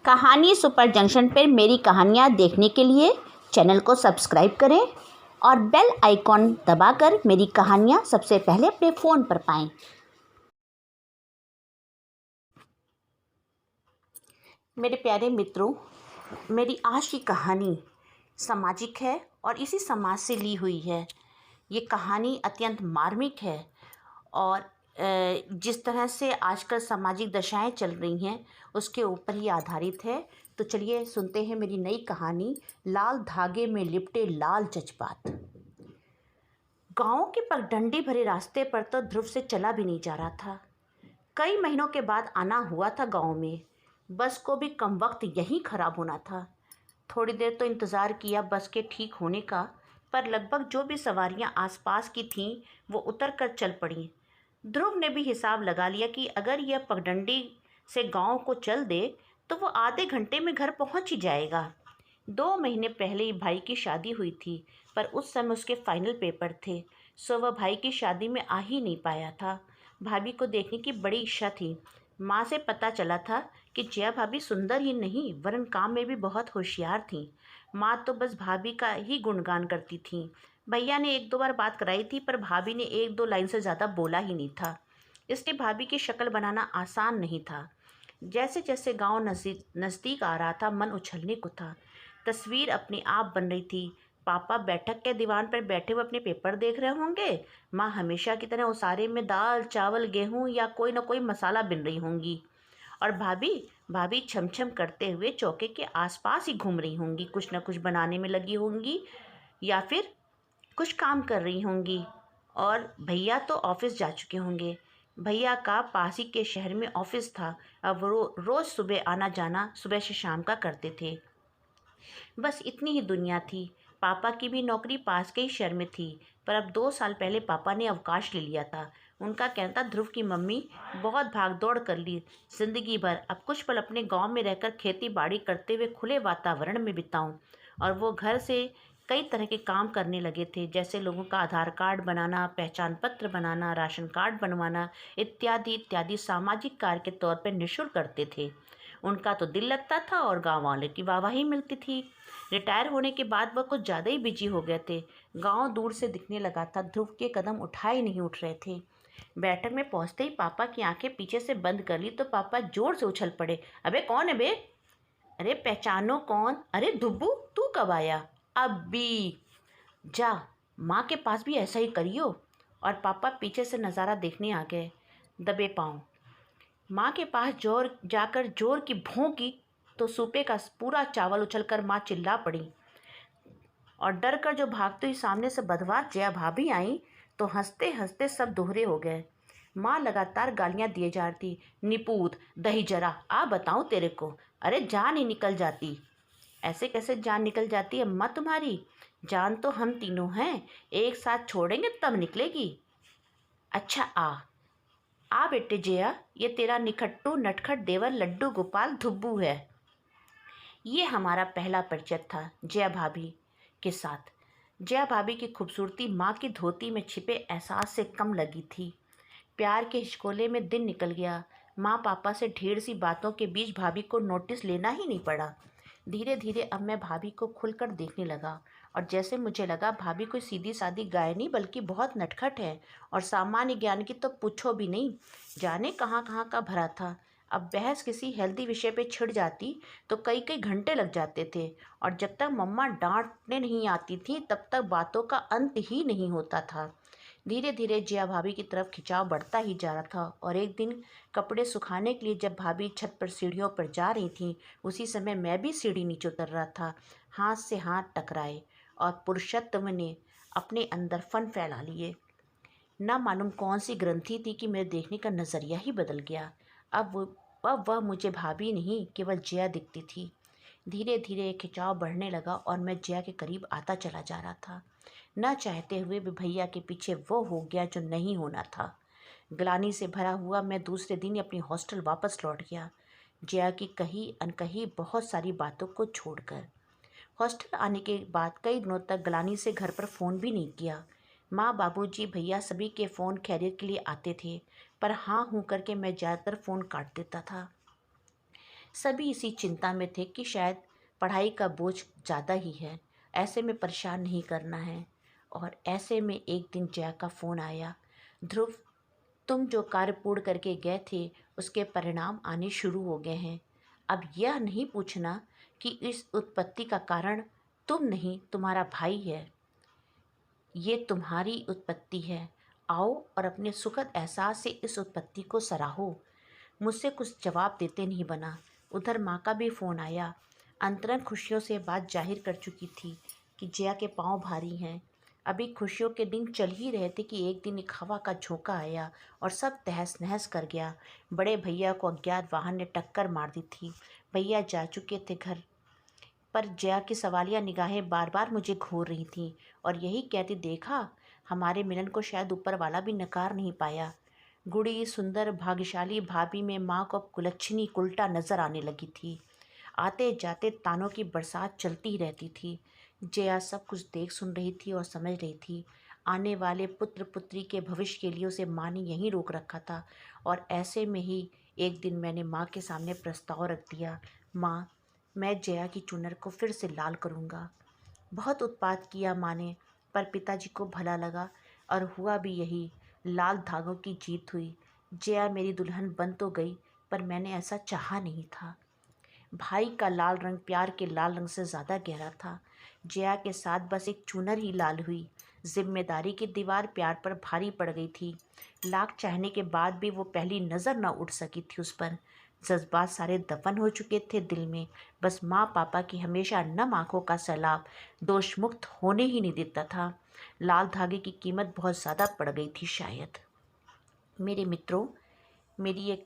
कहानी super junction पर मेरी कहानियाँ देखने के लिए चैनल को सब्सक्राइब करें और बेल आइकॉन दबाकर मेरी कहानियाँ सबसे पहले अपने फ़ोन पर पाएं। मेरे प्यारे मित्रों, मेरी आज की कहानी सामाजिक है और इसी समाज से ली हुई है। ये कहानी अत्यंत मार्मिक है और जिस तरह से आजकल सामाजिक दशाएं चल रही हैं उसके ऊपर ही आधारित है। तो चलिए सुनते हैं मेरी नई कहानी, लाल धागे में लिपटे लाल जज्बात। गाँव के पगडंडी भरे रास्ते पर तो ध्रुव से चला भी नहीं जा रहा था। कई महीनों के बाद आना हुआ था गाँव में। बस को भी कम वक्त यहीं खराब होना था। थोड़ी देर तो इंतज़ार किया बस के ठीक होने का, पर लगभग जो भी सवारियां आसपास की थीं वो उतर कर चल पड़ीं। ध्रुव ने भी हिसाब लगा लिया कि अगर यह पगडंडी से गांव को चल दे तो वो आधे घंटे में घर पहुंच ही जाएगा। 2 महीने पहले ही भाई की शादी हुई थी, पर उस समय उसके फाइनल पेपर थे, सो वह भाई की शादी में आ ही नहीं पाया था। भाभी को देखने की बड़ी इच्छा थी। माँ से पता चला था कि जया भाभी सुंदर ही नहीं वरन काम में भी बहुत होशियार थीं। माँ तो बस भाभी का ही गुणगान करती थीं। भैया ने 1-2 बार बात कराई थी, पर भाभी ने 1-2 लाइन से ज़्यादा बोला ही नहीं था। इसलिए भाभी की शक्ल बनाना आसान नहीं था। जैसे जैसे गांव नज़दीक आ रहा था, मन उछलने को था। तस्वीर अपने आप बन रही थी। पापा बैठक के दीवान पर बैठे हुए अपने पेपर देख रहे होंगे, माँ हमेशा की तरह उसारे में दाल चावल गेहूँ या कोई ना कोई मसाला बिन रही होंगी, और भाभी भाभी छमछम करते हुए चौके के आसपास ही घूम रही होंगी, कुछ ना कुछ बनाने में लगी होंगी या फिर कुछ काम कर रही होंगी। और भैया तो ऑफिस जा चुके होंगे। भैया का पास ही के शहर में ऑफिस था। अब वो रोज़ सुबह आना जाना सुबह से शाम का करते थे। बस इतनी ही दुनिया थी। पापा की भी नौकरी पास के ही शहर में थी, पर अब 2 साल पहले पापा ने अवकाश ले लिया था। उनका कहना था, ध्रुव की मम्मी बहुत भाग दौड़ कर ली जिंदगी भर, अब कुछ पल अपने गांव में रहकर खेती बाड़ी करते हुए खुले वातावरण में बिताऊं। और वो घर से कई तरह के काम करने लगे थे, जैसे लोगों का आधार कार्ड बनाना, पहचान पत्र बनाना, राशन कार्ड बनवाना इत्यादि इत्यादि सामाजिक कार्य के तौर पर निःशुल्क करते थे। उनका तो दिल लगता था और गाँव वाले की वाहवाही मिलती थी। रिटायर होने के बाद वह कुछ ज़्यादा ही बिजी हो गए थे। गांव दूर से दिखने लगा था, ध्रुव के कदम उठाए नहीं उठ रहे थे। बैठक में पहुंचते ही पापा की आंखें पीछे से बंद कर ली तो पापा जोर से उछल पड़े। अबे कौन है बे? अरे पहचानो कौन? अरे धुब्बू, तू कब आया? अभी जा, माँ के पास भी ऐसा ही करियो। और पापा पीछे से नज़ारा देखने आ गए। दबे पाँव माँ के पास जोर जाकर जोर की भौंकी तो सूपे का पूरा चावल उछलकर माँ चिल्ला पड़ी। और डर कर जो भागते हुए सामने से बदवार जया भाभी आई तो हंसते हंसते सब दोहरे हो गए। माँ लगातार गालियां दिए जा रही। निपूत, दही जरा, आ बताऊं तेरे को, अरे जान ही निकल जाती। ऐसे कैसे जान निकल जाती है अम्मा तुम्हारी? जान तो हम तीनों हैं, एक साथ छोड़ेंगे तब निकलेगी। अच्छा आ बेटे जया, ये तेरा निखट्टू नटखट देवर लड्डू गोपाल धुब्बू है। ये हमारा पहला परिचय था जया भाभी के साथ। जया भाभी की खूबसूरती माँ की धोती में छिपे एहसास से कम लगी थी। प्यार के हिचकोले में दिन निकल गया। माँ पापा से ढेर सी बातों के बीच भाभी को नोटिस लेना ही नहीं पड़ा। धीरे धीरे अब मैं भाभी को खुलकर देखने लगा, और जैसे मुझे लगा भाभी कोई सीधी सादी गाय नहीं बल्कि बहुत नटखट है, और सामान्य ज्ञान की तो पूछो भी नहीं, जाने कहाँ कहाँ का भरा था। अब बहस किसी हेल्दी विषय पे छिड़ जाती तो कई कई घंटे लग जाते थे, और जब तक मम्मा डांटने नहीं आती थी तब तक बातों का अंत ही नहीं होता था। धीरे धीरे जया भाभी की तरफ खिंचाव बढ़ता ही जा रहा था, और एक दिन कपड़े सुखाने के लिए जब भाभी छत पर सीढ़ियों पर जा रही थी, उसी समय मैं भी सीढ़ी नीचे उतर रहा था। हाथ से हाथ टकराए और पुरुषत्व ने अपने अंदर फन फैला लिए। ना मालूम कौन सी ग्रंथि थी कि मेरे देखने का नज़रिया ही बदल गया। अब वह मुझे भाभी नहीं केवल जया दिखती थी। धीरे धीरे खिंचाव बढ़ने लगा और मैं जया के करीब आता चला जा रहा था। न चाहते हुए भी भैया के पीछे वो हो गया जो नहीं होना था। ग्लानि से भरा हुआ मैं दूसरे दिन ही अपनी हॉस्टल वापस लौट गया, जया की कही अनकही बहुत सारी बातों को छोड़कर। हॉस्टल आने के बाद कई दिनों तक ग्लानि से घर पर फ़ोन भी नहीं किया। माँ, बाबूजी, भैया सभी के फ़ोन खैरियत के लिए आते थे, पर हाँ हूँ करके मैं ज़्यादातर फ़ोन काट देता था। सभी इसी चिंता में थे कि शायद पढ़ाई का बोझ ज़्यादा ही है, ऐसे में परेशान नहीं करना है। और ऐसे में एक दिन जया का फ़ोन आया, ध्रुव, तुम जो कार्य पूर्ण करके गए थे उसके परिणाम आने शुरू हो गए हैं। अब यह नहीं पूछना कि इस उत्पत्ति का कारण तुम नहीं, तुम्हारा भाई है। ये तुम्हारी उत्पत्ति है। आओ और अपने सुखद एहसास से इस उत्पत्ति को सराहो। मुझसे कुछ जवाब देते नहीं बना। उधर माँ का भी फ़ोन आया। अंतरंग खुशियों से बात जाहिर कर चुकी थी कि जया के पाँव भारी हैं। अभी खुशियों के दिन चल ही रहे थे कि एक दिन एक हवा का झोंका आया और सब तहस नहस कर गया। बड़े भैया को अज्ञात वाहन ने टक्कर मार दी थी। भैया जा चुके थे घर, पर जया की सवालिया निगाहें बार बार मुझे घूर रही थीं और यही कहती, देखा, हमारे मिलन को शायद ऊपर वाला भी नकार नहीं पाया। गुड़ी सुंदर भाग्यशाली भाभी में माँ को अब कुलच्छनी उल्टा नजर आने लगी थी। आते जाते तानों की बरसात चलती ही रहती थी। जया सब कुछ देख सुन रही थी और समझ रही थी। आने वाले पुत्र पुत्री के भविष्य के लिए उसे माँ ने यहीं रोक रखा था। और ऐसे में ही एक दिन मैंने माँ के सामने प्रस्ताव रख दिया, माँ, मैं जया की चुनर को फिर से लाल करूँगा। बहुत उत्पात किया माँ ने, पर पिताजी को भला लगा और हुआ भी यही। लाल धागों की जीत हुई। जया मेरी दुल्हन बन तो गई, पर मैंने ऐसा चाहा नहीं था। भाई का लाल रंग प्यार के लाल रंग से ज़्यादा गहरा था। जया के साथ बस एक चुनर ही लाल हुई। जिम्मेदारी की दीवार प्यार पर भारी पड़ गई थी। लाख चाहने के बाद भी वो पहली नज़र न उठ सकी थी उस पर। जज्बात सारे दफन हो चुके थे दिल में। बस माँ पापा की हमेशा नम आंखों का सैलाब दोष मुक्त होने ही नहीं देता था। लाल धागे की कीमत बहुत ज़्यादा पड़ गई थी शायद। मेरे मित्रों, मेरी एक